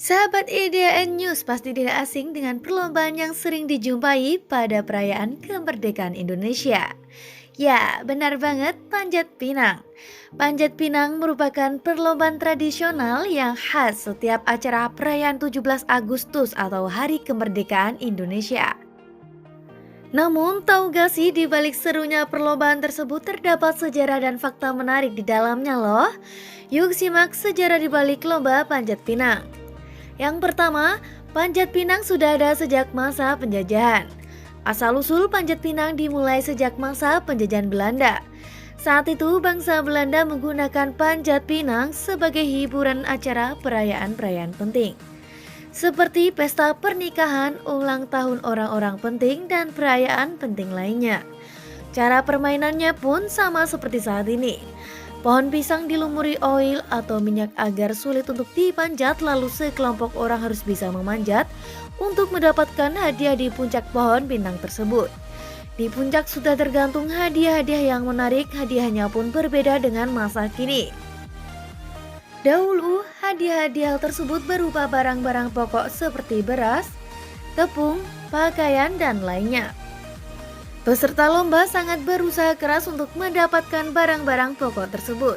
Sahabat IDN News pasti tidak asing dengan perlombaan yang sering dijumpai pada perayaan kemerdekaan Indonesia. Ya, benar banget, Panjat Pinang. Panjat Pinang merupakan perlombaan tradisional yang khas setiap acara perayaan 17 Agustus atau Hari Kemerdekaan Indonesia. Namun, tahu gak sih di balik serunya perlombaan tersebut terdapat sejarah dan fakta menarik di dalamnya loh? Yuk simak sejarah di balik lomba Panjat Pinang. Yang pertama, Panjat Pinang sudah ada sejak masa penjajahan. Asal-usul Panjat Pinang dimulai sejak masa penjajahan Belanda. Saat itu bangsa Belanda menggunakan Panjat Pinang sebagai hiburan acara perayaan-perayaan penting. Seperti pesta pernikahan, ulang tahun orang-orang penting, dan perayaan penting lainnya. Cara permainannya pun sama seperti saat ini. Pohon pisang dilumuri oil atau minyak agar sulit untuk dipanjat, lalu sekelompok orang harus bisa memanjat untuk mendapatkan hadiah di puncak pohon pinang tersebut. Di puncak sudah tergantung hadiah-hadiah yang menarik, hadiahnya pun berbeda dengan masa kini. Dahulu, hadiah-hadiah tersebut berupa barang-barang pokok seperti beras, tepung, pakaian, dan lainnya. Peserta lomba sangat berusaha keras untuk mendapatkan barang-barang pokok tersebut.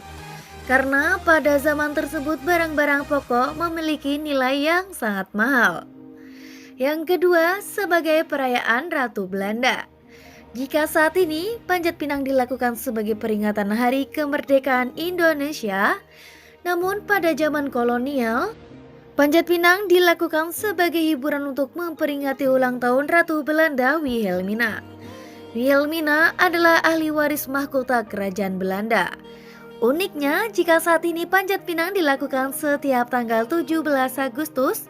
Karena pada zaman tersebut barang-barang pokok memiliki nilai yang sangat mahal. Yang kedua, sebagai perayaan Ratu Belanda. Jika saat ini Panjat Pinang dilakukan sebagai peringatan Hari Kemerdekaan Indonesia, namun pada zaman kolonial, Panjat Pinang dilakukan sebagai hiburan untuk memperingati ulang tahun Ratu Belanda Wilhelmina. Wilhelmina adalah ahli waris mahkota kerajaan Belanda. Uniknya, jika saat ini Panjat Pinang dilakukan setiap tanggal 17 Agustus,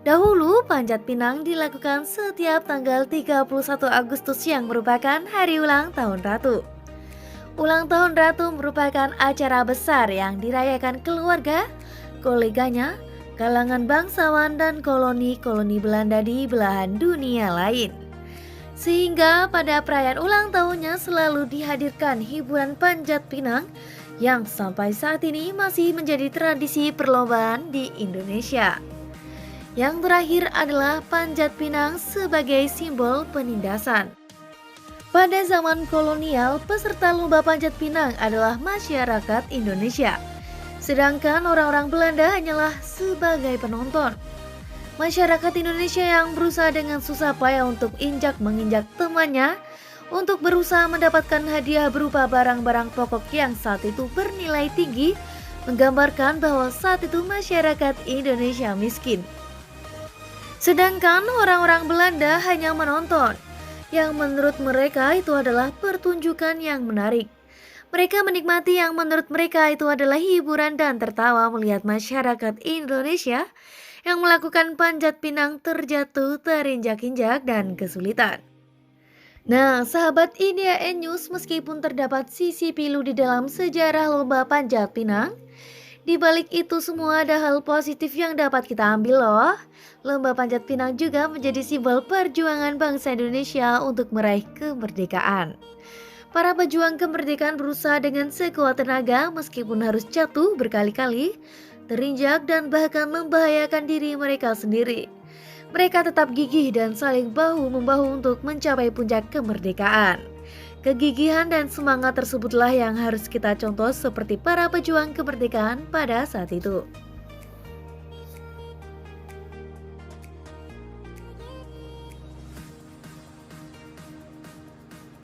dahulu Panjat Pinang dilakukan setiap tanggal 31 Agustus yang merupakan hari ulang tahun Ratu. Ulang tahun Ratu merupakan acara besar yang dirayakan keluarga, koleganya, kalangan bangsawan, dan koloni-koloni Belanda di belahan dunia lain. Sehingga pada perayaan ulang tahunnya selalu dihadirkan hiburan Panjat Pinang yang sampai saat ini masih menjadi tradisi perlombaan di Indonesia. Yang terakhir adalah Panjat Pinang sebagai simbol penindasan. Pada zaman kolonial, peserta lomba Panjat Pinang adalah masyarakat Indonesia. Sedangkan orang-orang Belanda hanyalah sebagai penonton. Masyarakat Indonesia yang berusaha dengan susah payah untuk menginjak temannya untuk berusaha mendapatkan hadiah berupa barang-barang pokok yang saat itu bernilai tinggi, menggambarkan bahwa saat itu masyarakat Indonesia miskin. Sedangkan orang-orang Belanda hanya menonton, yang menurut mereka itu adalah pertunjukan yang menarik. Mereka menikmati yang menurut mereka itu adalah hiburan dan tertawa melihat masyarakat Indonesia yang melakukan Panjat Pinang terjatuh, terinjak-injak, dan kesulitan. Nah, sahabat IDN News, meskipun terdapat sisi pilu di dalam sejarah lomba Panjat Pinang, di balik itu semua ada hal positif yang dapat kita ambil loh. Lomba Panjat Pinang juga menjadi simbol perjuangan bangsa Indonesia untuk meraih kemerdekaan. Para pejuang kemerdekaan berusaha dengan sekuat tenaga meskipun harus jatuh berkali-kali, terinjak, dan bahkan membahayakan diri mereka sendiri. Mereka tetap gigih dan saling bahu-membahu untuk mencapai puncak kemerdekaan. Kegigihan dan semangat tersebutlah yang harus kita contoh seperti para pejuang kemerdekaan pada saat itu.